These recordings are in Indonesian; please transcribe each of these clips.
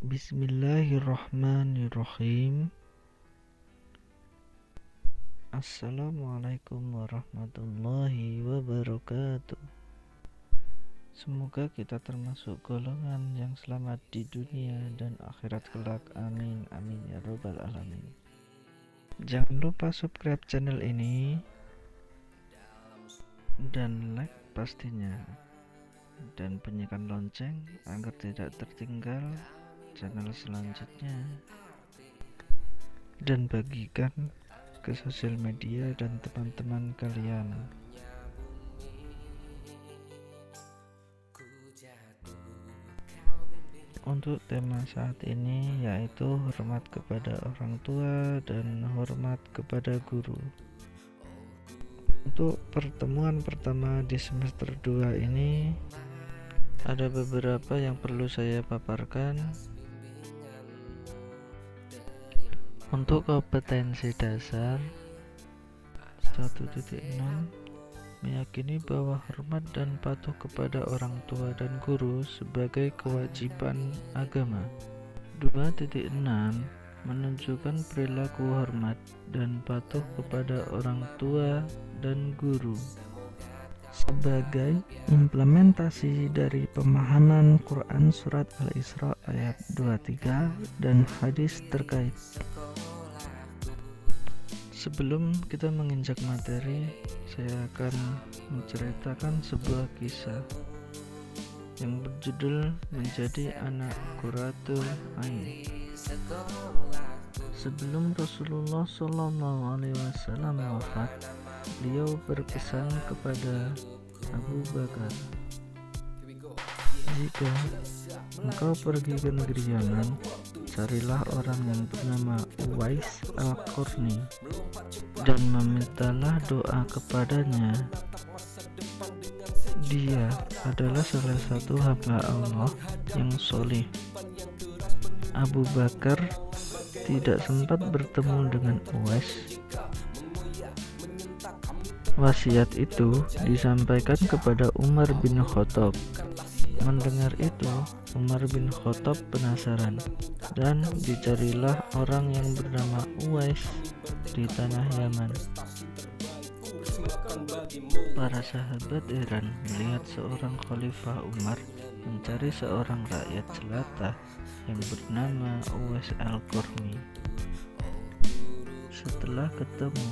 Bismillahirrahmanirrahim. Assalamualaikum warahmatullahi wabarakatuh. Semoga kita termasuk golongan yang selamat di dunia dan akhirat kelak. Amin amin ya robbal alamin. Jangan lupa subscribe channel ini dan like pastinya, dan bunyikan lonceng agar tidak tertinggal channel selanjutnya, dan bagikan ke sosial media dan teman-teman kalian. Untuk tema saat ini yaitu hormat kepada orang tua dan hormat kepada guru. Untuk pertemuan pertama di semester 2 ini ada beberapa yang perlu saya paparkan. Untuk kompetensi dasar 1.6, meyakini bahwa hormat dan patuh kepada orang tua dan guru sebagai kewajiban agama. 2.6, menunjukkan perilaku hormat dan patuh kepada orang tua dan guru sebagai implementasi dari pemahaman Quran Surat Al-Isra ayat 23 dan hadis terkait. Sebelum kita menginjak materi, saya akan menceritakan sebuah kisah yang berjudul Menjadi Anak Qurratul Ain. Sebelum Rasulullah SAW wafat, beliau berpesan kepada Abu Bakar, "Jika engkau pergi ke negeri Yaman, carilah orang yang bernama Uwais Al-Qarni dan memintalah doa kepadanya. Dia adalah salah satu hamba Allah yang soleh." Abu Bakar tidak sempat bertemu dengan Uwais. Wasiat itu disampaikan kepada Umar bin Khattab. Mendengar itu, Umar bin Khattab penasaran, dan dicarilah orang yang bernama Uwais di tanah Yaman. Para sahabat heran melihat seorang khalifah Umar mencari seorang rakyat jelata yang bernama Uwais Al-Qarni. Setelah ketemu,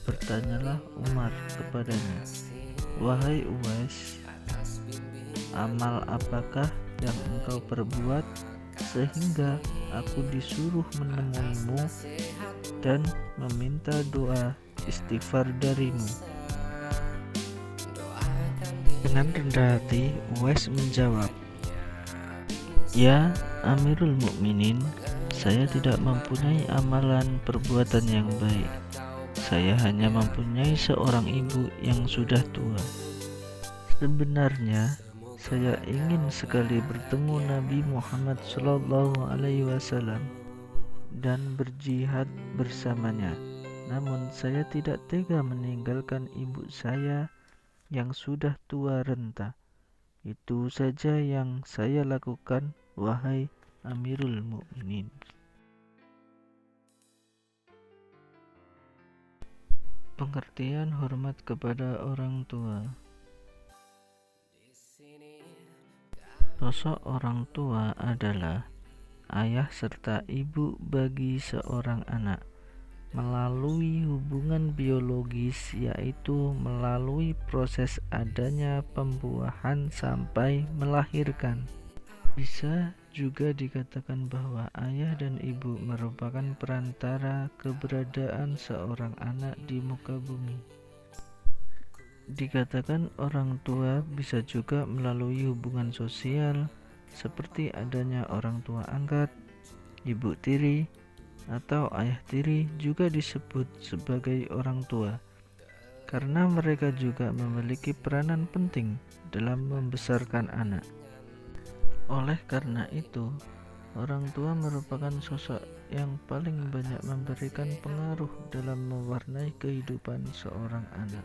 bertanyalah Umar kepadanya, "Wahai Uwais, amal apakah yang engkau perbuat sehingga aku disuruh menemuimu dan meminta doa istighfar darimu?" Dengan rendah hati, Uwais menjawab, "Ya Amirul Mukminin, saya tidak mempunyai amalan perbuatan yang baik. Saya hanya mempunyai seorang ibu yang sudah tua. Sebenarnya saya ingin sekali bertemu Nabi Muhammad SAW dan berjihad bersamanya. Namun saya tidak tega meninggalkan ibu saya yang sudah tua renta. Itu saja yang saya lakukan, wahai Amirul Mukminin." Pengertian hormat kepada orang tua. Sosok orang tua adalah ayah serta ibu bagi seorang anak melalui hubungan biologis, yaitu melalui proses adanya pembuahan sampai melahirkan. Bisa juga dikatakan bahwa ayah dan ibu merupakan perantara keberadaan seorang anak di muka bumi. Dikatakan orang tua bisa juga melalui hubungan sosial seperti adanya orang tua angkat, ibu tiri, atau ayah tiri juga disebut sebagai orang tua, karena mereka juga memiliki peranan penting dalam membesarkan anak. Oleh karena itu, orang tua merupakan sosok yang paling banyak memberikan pengaruh dalam mewarnai kehidupan seorang anak.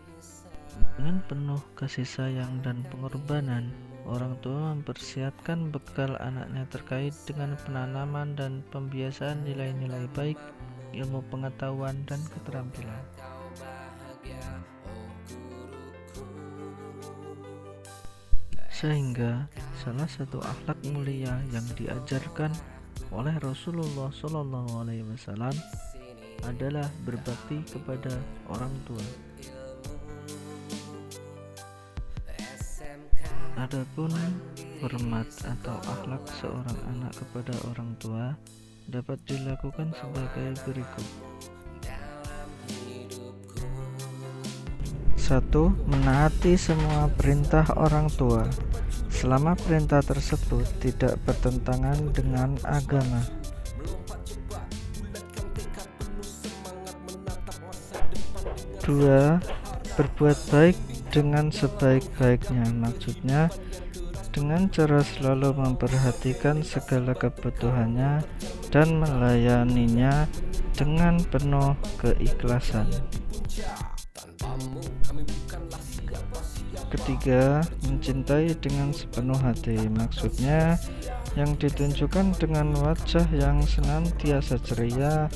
Dengan penuh kasih sayang dan pengorbanan, orang tua mempersiapkan bekal anaknya terkait dengan penanaman dan pembiasaan nilai-nilai baik, ilmu pengetahuan, dan keterampilan. Sehingga salah satu akhlak mulia yang diajarkan oleh Rasulullah SAW adalah berbakti kepada orang tua. Adapun hormat atau akhlak seorang anak kepada orang tua dapat dilakukan sebagai berikut. 1. Menaati semua perintah orang tua selama perintah tersebut tidak bertentangan dengan agama. 2. Berbuat baik dengan sebaik-baiknya, maksudnya dengan cara selalu memperhatikan segala kebutuhannya dan melayaninya dengan penuh keikhlasan. 3. Mencintai dengan sepenuh hati, maksudnya yang ditunjukkan dengan wajah yang senantiasa ceria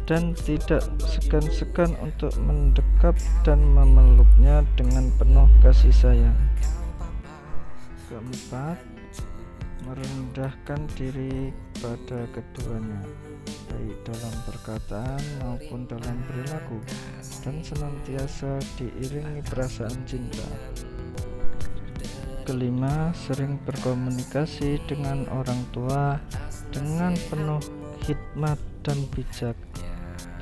dan tidak segan-segan untuk mendekap dan memeluknya dengan penuh kasih sayang. 4. Merendahkan diri pada keduanya, baik dalam perkataan maupun dalam perilaku, dan senantiasa diiringi perasaan cinta. 5. Sering berkomunikasi dengan orang tua dengan penuh hikmat dan bijak,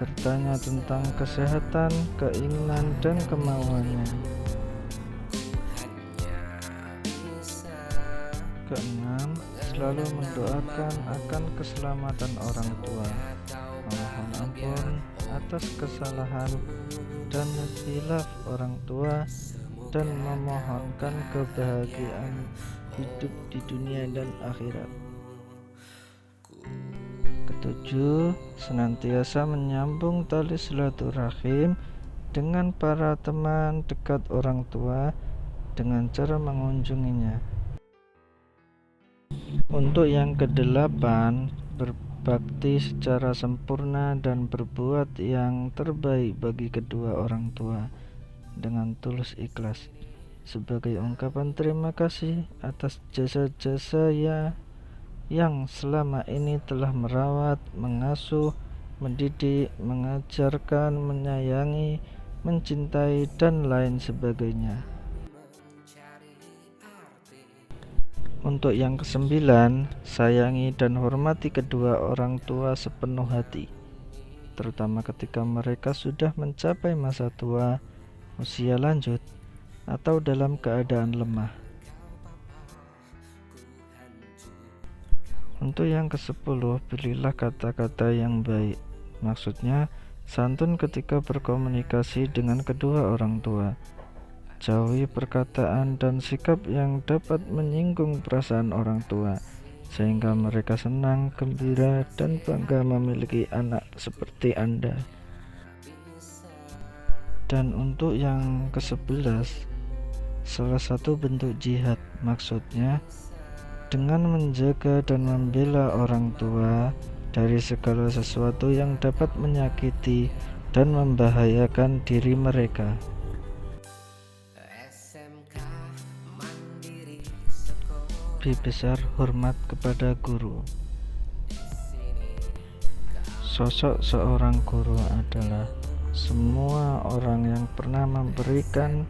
bertanya tentang kesehatan, keinginan, dan kemauannya. 6. Selalu mendoakan akan keselamatan orang tua, memohon ampun atas kesalahan dan khilaf orang tua, dan memohonkan kebahagiaan hidup di dunia dan akhirat. 7. Senantiasa menyambung tali silaturahim dengan para teman dekat orang tua dengan cara mengunjunginya. Untuk yang ke-8, berbakti secara sempurna dan berbuat yang terbaik bagi kedua orang tua dengan tulus ikhlas sebagai ungkapan terima kasih atas jasa-jasa yang selama ini telah merawat, mengasuh, mendidik, mengajarkan, menyayangi, mencintai, dan lain sebagainya. Untuk yang ke-9, sayangi dan hormati kedua orang tua sepenuh hati, terutama ketika mereka sudah mencapai masa tua, usia lanjut, atau dalam keadaan lemah. Untuk yang ke-10, pilihlah kata-kata yang baik, maksudnya santun ketika berkomunikasi dengan kedua orang tua. Jauhi perkataan dan sikap yang dapat menyinggung perasaan orang tua, sehingga mereka senang, gembira, dan bangga memiliki anak seperti Anda. Dan untuk yang ke-11, salah satu bentuk jihad, maksudnya dengan menjaga dan membela orang tua dari segala sesuatu yang dapat menyakiti dan membahayakan diri mereka. Lebih besar hormat kepada guru. Sosok seorang guru adalah semua orang yang pernah memberikan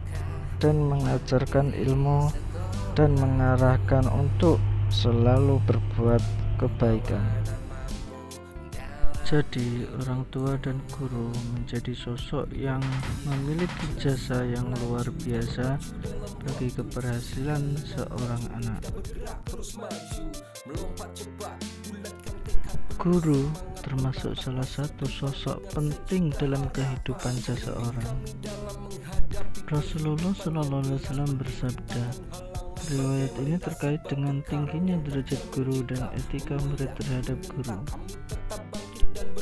dan mengajarkan ilmu dan mengarahkan untuk selalu berbuat kebaikan. Jadi, orang tua dan guru menjadi sosok yang memiliki jasa yang luar biasa bagi keberhasilan seorang anak. Guru termasuk salah satu sosok penting dalam kehidupan seseorang. Rasulullah SAW bersabda, riwayat ini terkait dengan tingginya derajat guru dan etika murid terhadap guru.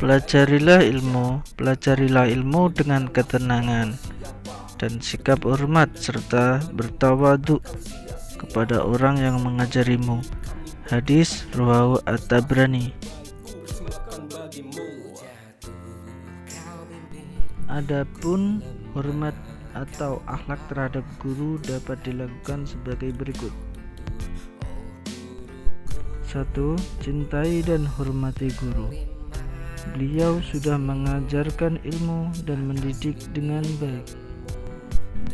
Pelajarilah ilmu dengan ketenangan dan sikap hormat serta bertawadhu kepada orang yang mengajarimu. Hadis riwayat At-Tabrani. Adapun hormat atau akhlak terhadap guru dapat dilakukan sebagai berikut. 1. Cintai dan hormati guru. Beliau sudah mengajarkan ilmu dan mendidik dengan baik.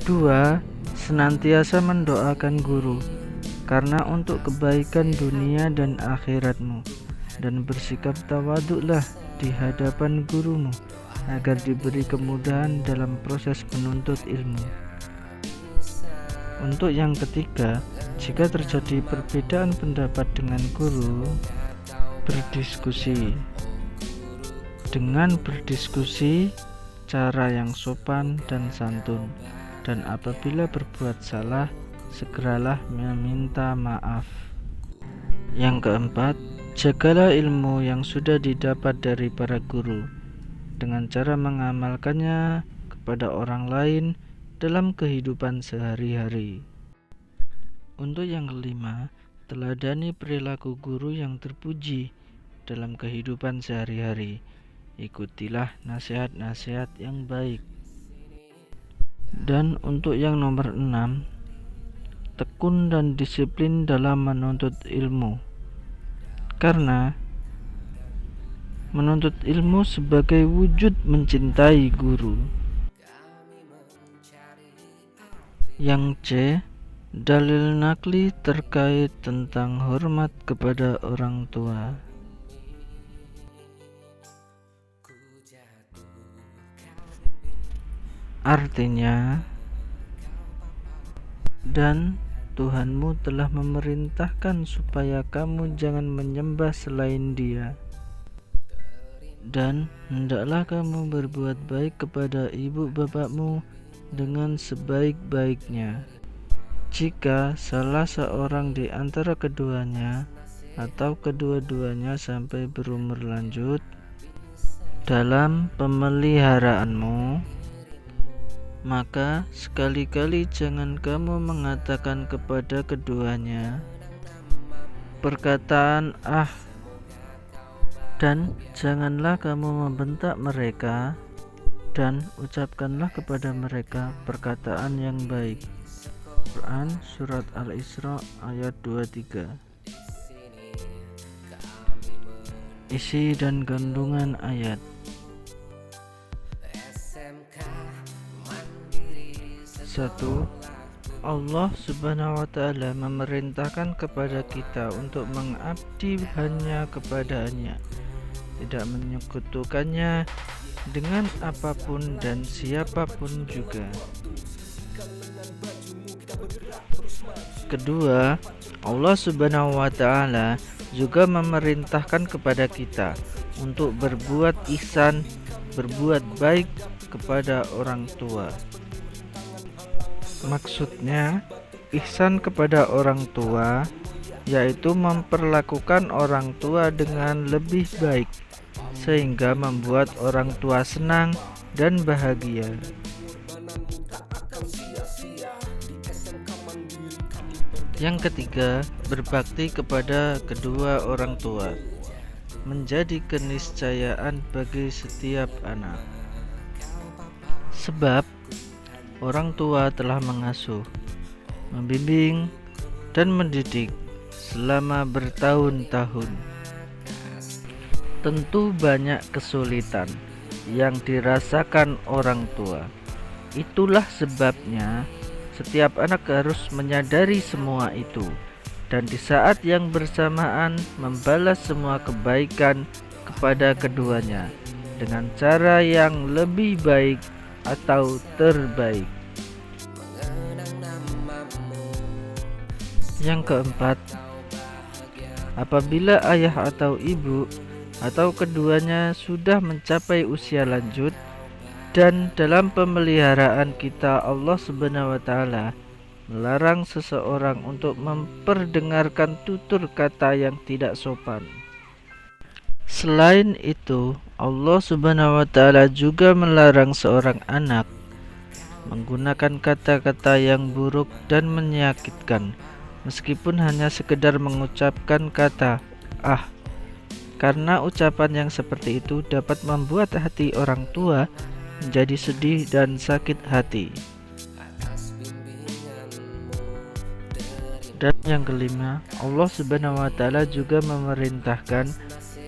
2. Senantiasa mendoakan guru karena untuk kebaikan dunia dan akhiratmu, dan bersikap tawaduklah di hadapan gurumu agar diberi kemudahan dalam proses menuntut ilmu. Untuk yang ketiga, jika terjadi perbedaan pendapat dengan guru, berdiskusi. Dengan berdiskusi, cara yang sopan dan santun, dan apabila berbuat salah, segeralah meminta maaf. Yang keempat, jagalah ilmu yang sudah didapat dari para guru dengan cara mengamalkannya kepada orang lain dalam kehidupan sehari-hari. Untuk yang kelima, teladani perilaku guru yang terpuji dalam kehidupan sehari-hari. Ikutilah nasihat-nasihat yang baik. Dan untuk yang nomor 6, tekun dan disiplin dalam menuntut ilmu. Karena menuntut ilmu sebagai wujud mencintai guru. Yang C, dalil nakli terkait tentang hormat kepada orang tua. Artinya, dan Tuhanmu telah memerintahkan supaya kamu jangan menyembah selain Dia. Dan hendaklah kamu berbuat baik kepada ibu bapakmu dengan sebaik-baiknya. Jika salah seorang di antara keduanya atau kedua-duanya sampai berumur lanjut dalam pemeliharaanmu, maka sekali-kali jangan kamu mengatakan kepada keduanya perkataan dan janganlah kamu membentak mereka, dan ucapkanlah kepada mereka perkataan yang baik. Quran Surat Al-Isra ayat 23. Isi dan kandungan ayat. 1. Allah Subhanahu wa Ta'ala memerintahkan kepada kita untuk mengabdi hanya kepada-Nya, tidak menyekutukannya dengan apapun dan siapapun juga. Kedua, Allah Subhanahu wa Ta'ala juga memerintahkan kepada kita untuk berbuat ihsan, berbuat baik kepada orang tua. Maksudnya, ihsan kepada orang tua yaitu memperlakukan orang tua dengan lebih baik sehingga membuat orang tua senang dan bahagia. Yang ketiga, berbakti kepada kedua orang tua menjadi keniscayaan bagi setiap anak. Sebab orang tua telah mengasuh, membimbing, dan mendidik selama bertahun-tahun. Tentu banyak kesulitan yang dirasakan orang tua. Itulah sebabnya setiap anak harus menyadari semua itu, dan di saat yang bersamaan membalas semua kebaikan kepada keduanya dengan cara yang lebih baik atau terbaik. Yang keempat, apabila ayah atau ibu atau keduanya sudah mencapai usia lanjut dan dalam pemeliharaan kita, Allah Subhanahu wa Ta'ala melarang seseorang untuk memperdengarkan tutur kata yang tidak sopan. Selain itu, Allah Subhanahu wa Ta'ala juga melarang seorang anak menggunakan kata-kata yang buruk dan menyakitkan, meskipun hanya sekedar mengucapkan kata "ah", karena ucapan yang seperti itu dapat membuat hati orang tua menjadi sedih dan sakit hati. Dan yang kelima, Allah Subhanahu wa Ta'ala juga memerintahkan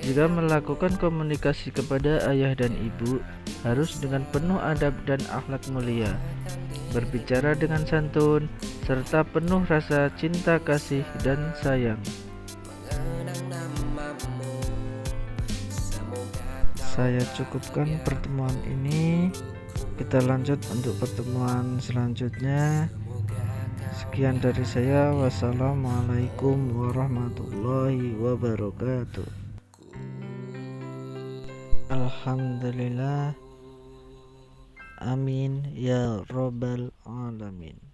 jika melakukan komunikasi kepada ayah dan ibu harus dengan penuh adab dan akhlak mulia, berbicara dengan santun, serta penuh rasa cinta kasih dan sayang. Saya cukupkan pertemuan ini. Kita lanjut untuk pertemuan selanjutnya. Sekian dari saya. Wassalamualaikum warahmatullahi wabarakatuh. Alhamdulillah. Amin ya robbal alamin.